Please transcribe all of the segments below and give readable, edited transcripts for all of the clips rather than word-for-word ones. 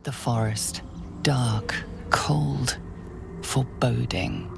The forest, dark, cold, foreboding.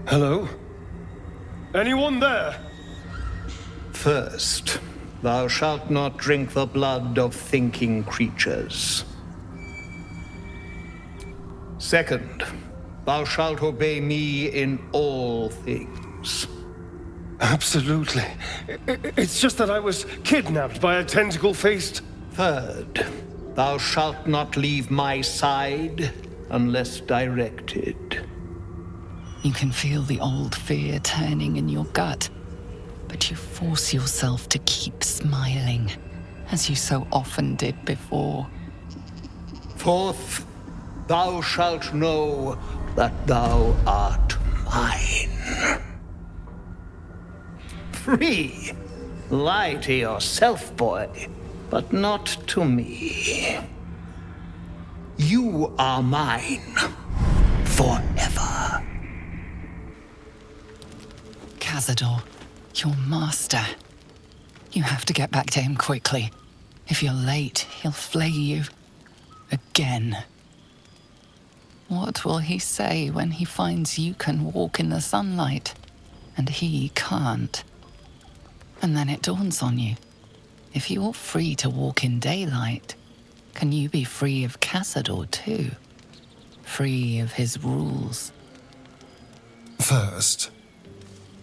Hello? Anyone there? First, thou shalt not drink the blood of thinking creatures. Second, thou shalt obey me in all things. Absolutely. It's just that I was kidnapped by a tentacle-faced... Third, thou shalt not leave my side unless directed. You can feel the old fear turning in your gut, but you force yourself to keep smiling, as you so often did before. Fourth, thou shalt know that thou art mine. Free. Lie to yourself, boy, but not to me. You are mine forever. Cazador, your master. You have to get back to him quickly. If you're late, he'll flay you. Again. What will he say when he finds you can walk in the sunlight, and he can't? And then it dawns on you. If you're free to walk in daylight, can you be free of Cazador too? Free of his rules? First,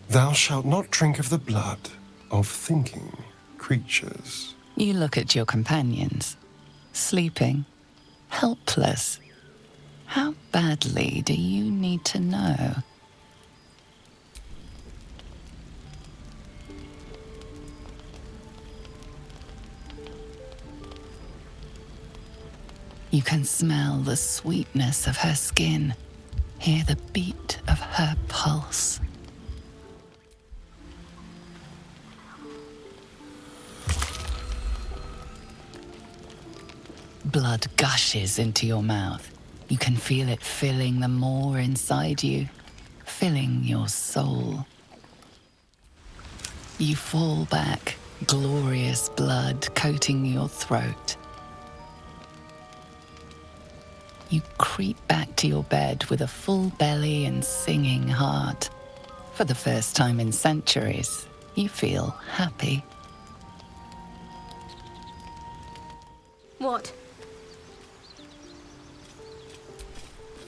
thou shalt not drink of the blood of thinking creatures. You look at your companions, sleeping, helpless. How badly do you need to know? You can smell the sweetness of her skin, hear the beat of her pulse. Blood gushes into your mouth. You can feel it filling the maw inside you, filling your soul. You fall back, glorious blood coating your throat. You creep back to your bed with a full belly and singing heart. For the first time in centuries, you feel happy. What?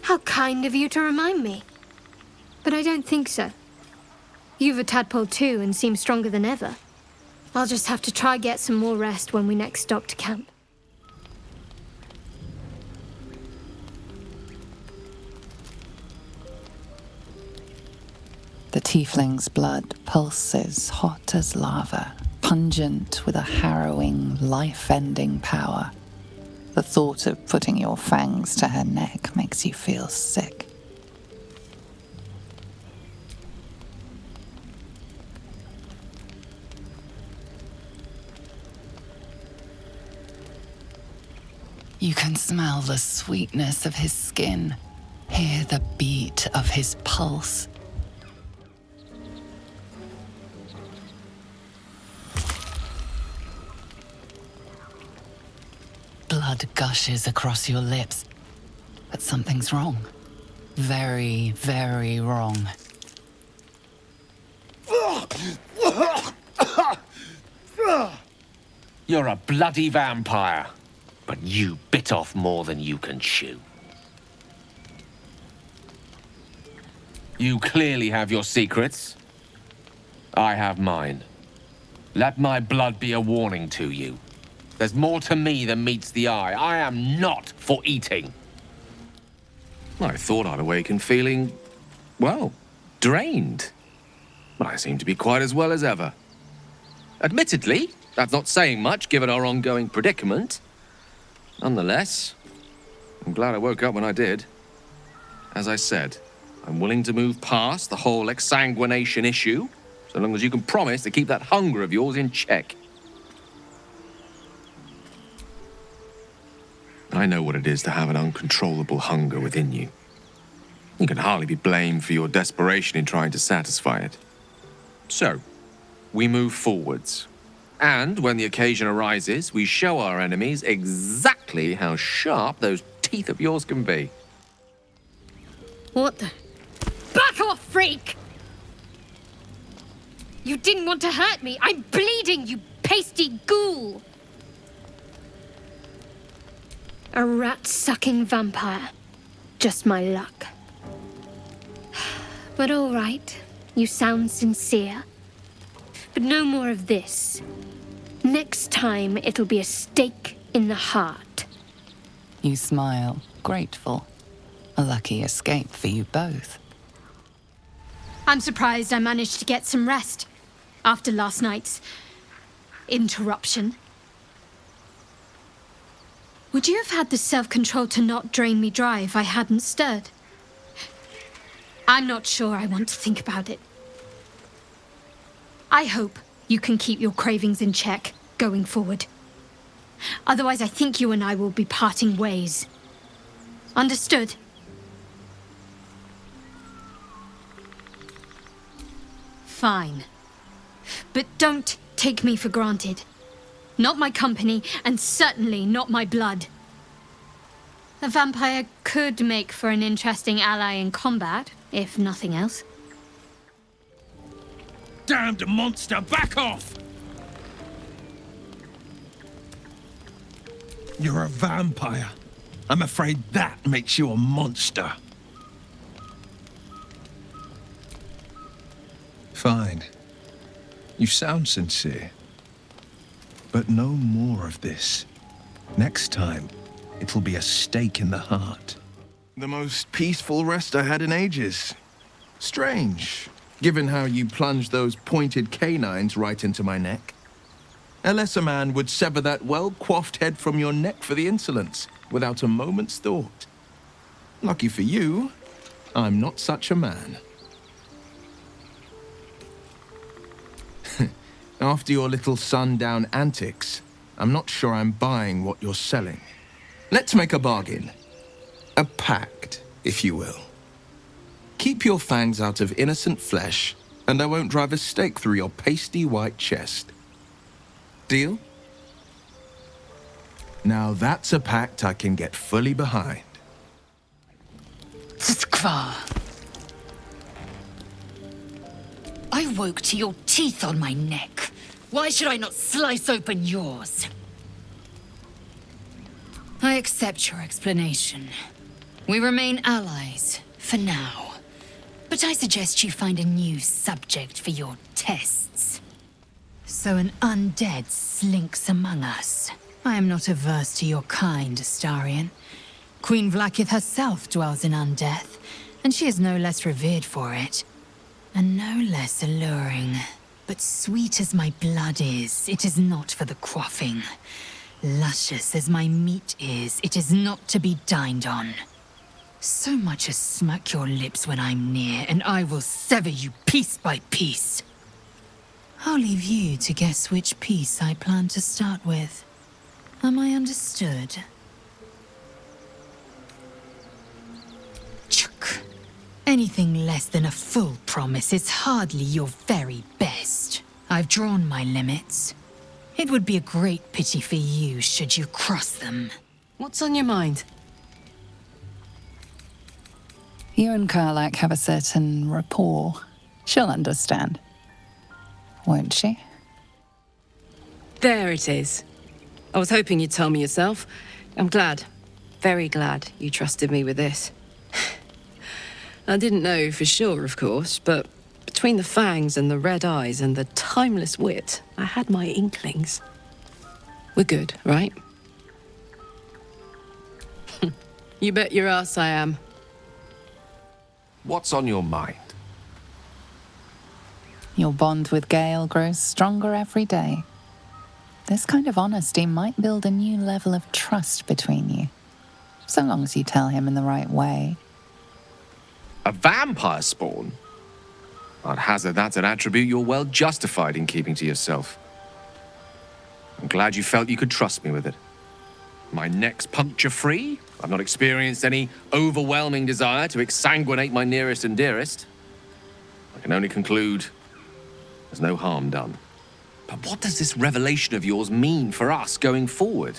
How kind of you to remind me. But I don't think so. You've a tadpole too and seem stronger than ever. I'll just have to try get some more rest when we next stop to camp. The tiefling's blood pulses hot as lava, pungent with a harrowing, life-ending power. The thought of putting your fangs to her neck makes you feel sick. You can smell the sweetness of his skin, hear the beat of his pulse. Blood gushes across your lips, but something's wrong. Very, very wrong. You're a bloody vampire, but you bit off more than you can chew. You clearly have your secrets. I have mine. Let my blood be a warning to you. There's more to me than meets the eye. I am not for eating. I thought I'd awaken feeling, well, drained. But I seem to be quite as well as ever. Admittedly, that's not saying much given our ongoing predicament. Nonetheless, I'm glad I woke up when I did. As I said, I'm willing to move past the whole exsanguination issue, so long as you can promise to keep that hunger of yours in check. I know what it is to have an uncontrollable hunger within you. You can hardly be blamed for your desperation in trying to satisfy it. So, we move forwards. And when the occasion arises, we show our enemies exactly how sharp those teeth of yours can be. What the? Back off, freak! You didn't want to hurt me. I'm bleeding, you pasty ghoul! A rat-sucking vampire. Just my luck. But all right, you sound sincere. But no more of this. Next time, it'll be a stake in the heart. You smile, grateful. A lucky escape for you both. I'm surprised I managed to get some rest after last night's interruption. Would you have had the self-control to not drain me dry if I hadn't stirred? I'm not sure I want to think about it. I hope you can keep your cravings in check going forward. Otherwise, I think you and I will be parting ways. Understood? Fine. But don't take me for granted. Not my company, and certainly not my blood. A vampire could make for an interesting ally in combat, if nothing else. Damned monster, back off! You're a vampire. I'm afraid that makes you a monster. Fine. You sound sincere. But no more of this. Next time, it'll be a stake in the heart. The most peaceful rest I had in ages. Strange, given how you plunged those pointed canines right into my neck. A lesser man would sever that well-coiffed head from your neck for the insolence, without a moment's thought. Lucky for you, I'm not such a man. After your little sundown antics, I'm not sure I'm buying what you're selling. Let's make a bargain. A pact, if you will. Keep your fangs out of innocent flesh, and I won't drive a stake through your pasty white chest. Deal? Now that's a pact I can get fully behind. Skvar. I woke to your teeth on my neck. Why should I not slice open yours? I accept your explanation. We remain allies, for now. But I suggest you find a new subject for your tests. So an undead slinks among us. I am not averse to your kind, Astarion. Queen Vlaakith herself dwells in undeath, and she is no less revered for it. And no less alluring. But sweet as my blood is, it is not for the quaffing. Luscious as my meat is, it is not to be dined on. So much as smack your lips when I'm near, and I will sever you piece by piece. I'll leave you to guess which piece I plan to start with. Am I understood? Chuk. Anything less than a full promise is hardly your very best. I've drawn my limits. It would be a great pity for you should you cross them. What's on your mind? You and Karlak have a certain rapport. She'll understand. Won't she? There it is. I was hoping you'd tell me yourself. I'm glad, very glad you trusted me with this. I didn't know for sure, of course, but between the fangs and the red eyes and the timeless wit, I had my inklings. We're good, right? You bet your ass I am. What's on your mind? Your bond with Gale grows stronger every day. This kind of honesty might build a new level of trust between you, so long as you tell him in the right way. A vampire spawn? I'd hazard that's an attribute you're well justified in keeping to yourself. I'm glad you felt you could trust me with it. My neck's puncture-free. I've not experienced any overwhelming desire to exsanguinate my nearest and dearest. I can only conclude there's no harm done. But what does this revelation of yours mean for us going forward?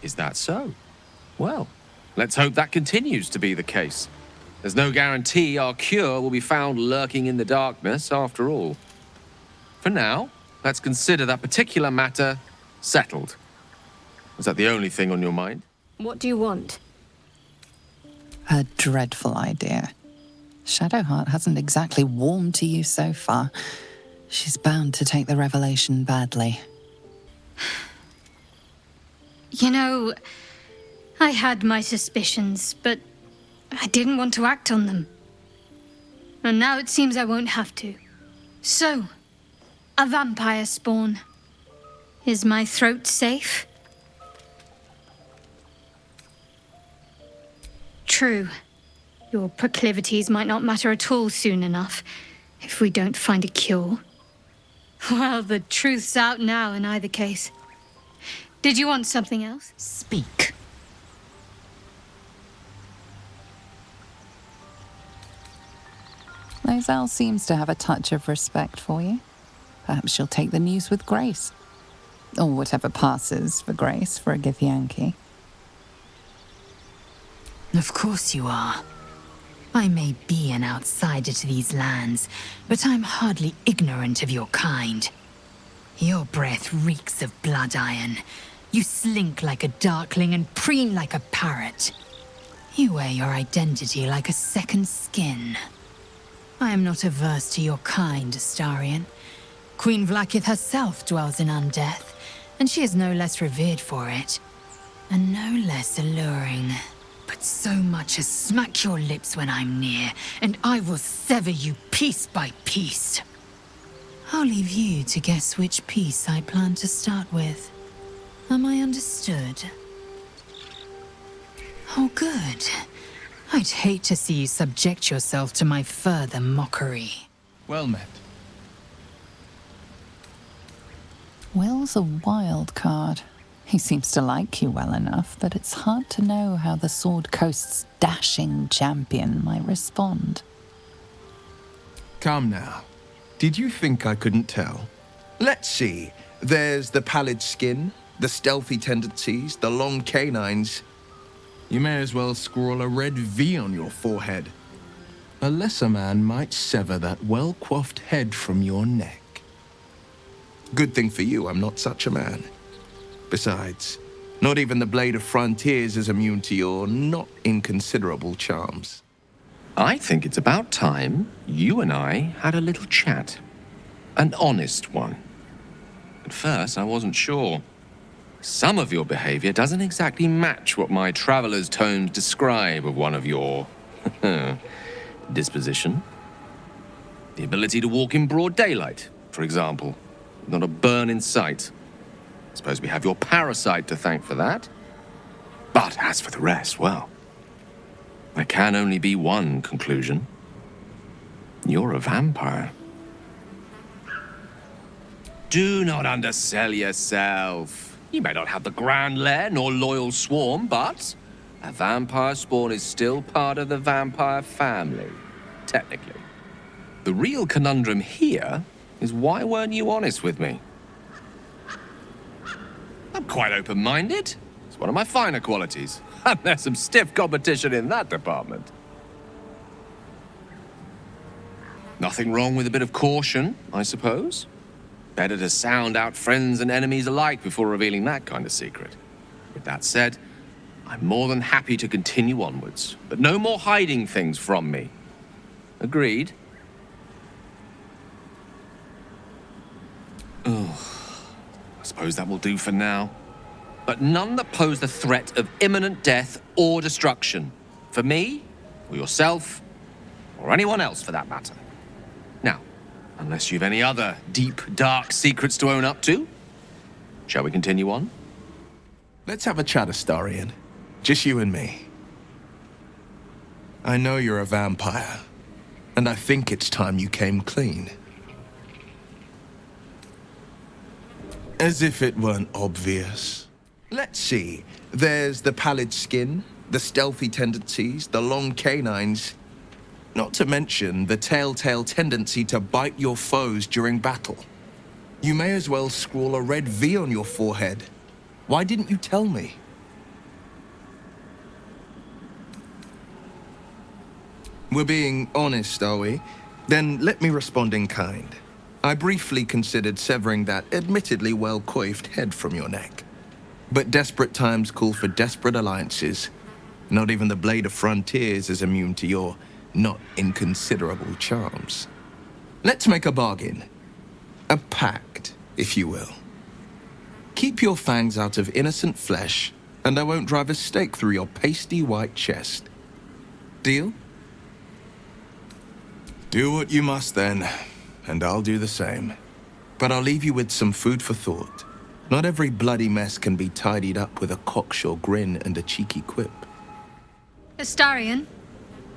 Is that so? Well, let's hope that continues to be the case. There's no guarantee our cure will be found lurking in the darkness after all. For now, let's consider that particular matter settled. Was that the only thing on your mind? What do you want? A dreadful idea. Shadowheart hasn't exactly warmed to you so far. She's bound to take the revelation badly. You know, I had my suspicions, but I didn't want to act on them. And now it seems I won't have to. So, a vampire spawn. Is my throat safe? True. Your proclivities might not matter at all soon enough, if we don't find a cure. Well, the truth's out now in either case. Did you want something else? Speak. Lozelle seems to have a touch of respect for you. Perhaps she'll take the news with grace. Or whatever passes for grace for a Githyanki. Of course you are. I may be an outsider to these lands, but I'm hardly ignorant of your kind. Your breath reeks of blood iron. You slink like a darkling and preen like a parrot. You wear your identity like a second skin. I am not averse to your kind, Astarion. Queen Vlaakith herself dwells in undeath, and she is no less revered for it, and no less alluring. But so much as smack your lips when I'm near, and I will sever you piece by piece. I'll leave you to guess which piece I plan to start with. Am I understood? Oh, good. I'd hate to see you subject yourself to my further mockery. Well met. Will's a wild card. He seems to like you well enough, but it's hard to know how the Sword Coast's dashing champion might respond. Come now. Did you think I couldn't tell? Let's see. There's the pallid skin, the stealthy tendencies, the long canines. You may as well scrawl a red V on your forehead. A lesser man might sever that well-coiffed head from your neck. Good thing for you, I'm not such a man. Besides, not even the Blade of Frontiers is immune to your not inconsiderable charms. I think it's about time you and I had a little chat. An honest one. At first, I wasn't sure. Some of your behavior doesn't exactly match what my traveler's tomes describe of one of your disposition. The ability to walk in broad daylight, for example. Not a burn in sight. Suppose we have your parasite to thank for that. But as for the rest, well, there can only be one conclusion. You're a vampire. Do not undersell yourself. You may not have the grand lair nor loyal swarm, but a vampire spawn is still part of the vampire family, technically. The real conundrum here is why weren't you honest with me? I'm quite open-minded. It's one of my finer qualities. And there's some stiff competition in that department. Nothing wrong with a bit of caution, I suppose. Better to sound out friends and enemies alike before revealing that kind of secret. With that said, I'm more than happy to continue onwards, but no more hiding things from me. Agreed? Oh, I suppose that will do for now. But none that pose the threat of imminent death or destruction. For me, or yourself, or anyone else for that matter. Now, unless you've any other deep, dark secrets to own up to, shall we continue on? Let's have a chat, Astarion. Just you and me. I know you're a vampire, and I think it's time you came clean. As if it weren't obvious. Let's see. There's the pallid skin, the stealthy tendencies, the long canines. Not to mention the telltale tendency to bite your foes during battle. You may as well scrawl a red V on your forehead. Why didn't you tell me? We're being honest, are we? Then let me respond in kind. I briefly considered severing that admittedly well-coiffed head from your neck. But desperate times call for desperate alliances. Not even the Blade of Frontiers is immune to your not inconsiderable charms. Let's make a bargain. A pact, if you will. Keep your fangs out of innocent flesh, and I won't drive a stake through your pasty white chest. Deal? Do what you must then, and I'll do the same. But I'll leave you with some food for thought. Not every bloody mess can be tidied up with a cocksure grin and a cheeky quip. Astarion,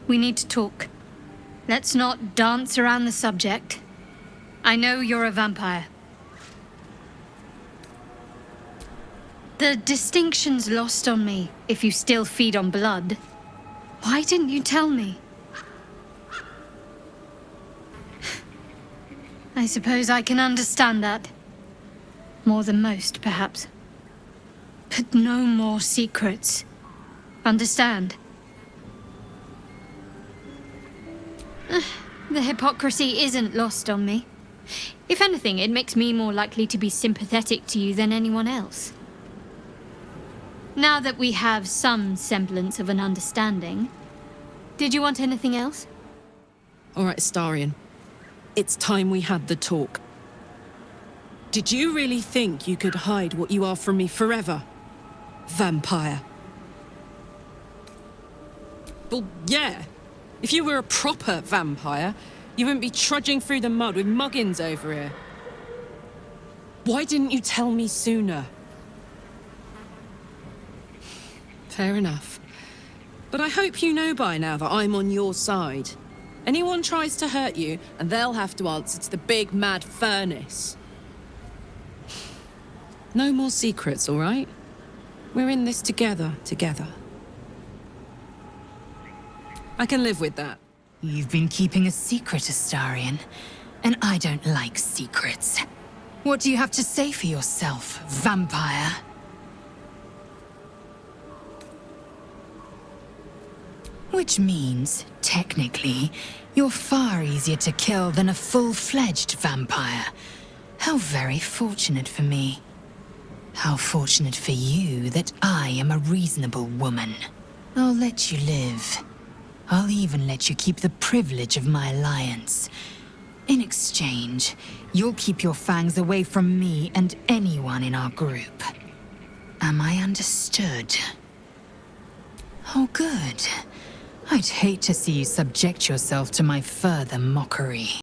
we need to talk. Let's not dance around the subject. I know you're a vampire. The distinction's lost on me if you still feed on blood. Why didn't you tell me? I suppose I can understand that. More than most, perhaps. But no more secrets. Understand? The hypocrisy isn't lost on me. If anything, it makes me more likely to be sympathetic to you than anyone else. Now that we have some semblance of an understanding, did you want anything else? All right, Astarion. It's time we had the talk. Did you really think you could hide what you are from me forever? Vampire. Well, yeah. If you were a proper vampire, you wouldn't be trudging through the mud with muggins over here. Why didn't you tell me sooner? Fair enough. But I hope you know by now that I'm on your side. Anyone tries to hurt you, and they'll have to answer to the big mad furnace. No more secrets, all right? We're in this together. I can live with that. You've been keeping a secret, Astarion, and I don't like secrets. What do you have to say for yourself, vampire? Which means, technically, you're far easier to kill than a full-fledged vampire. How very fortunate for me. How fortunate for you that I am a reasonable woman. I'll let you live. I'll even let you keep the privilege of my alliance. In exchange, you'll keep your fangs away from me and anyone in our group. Am I understood? Oh, good. I'd hate to see you subject yourself to my further mockery.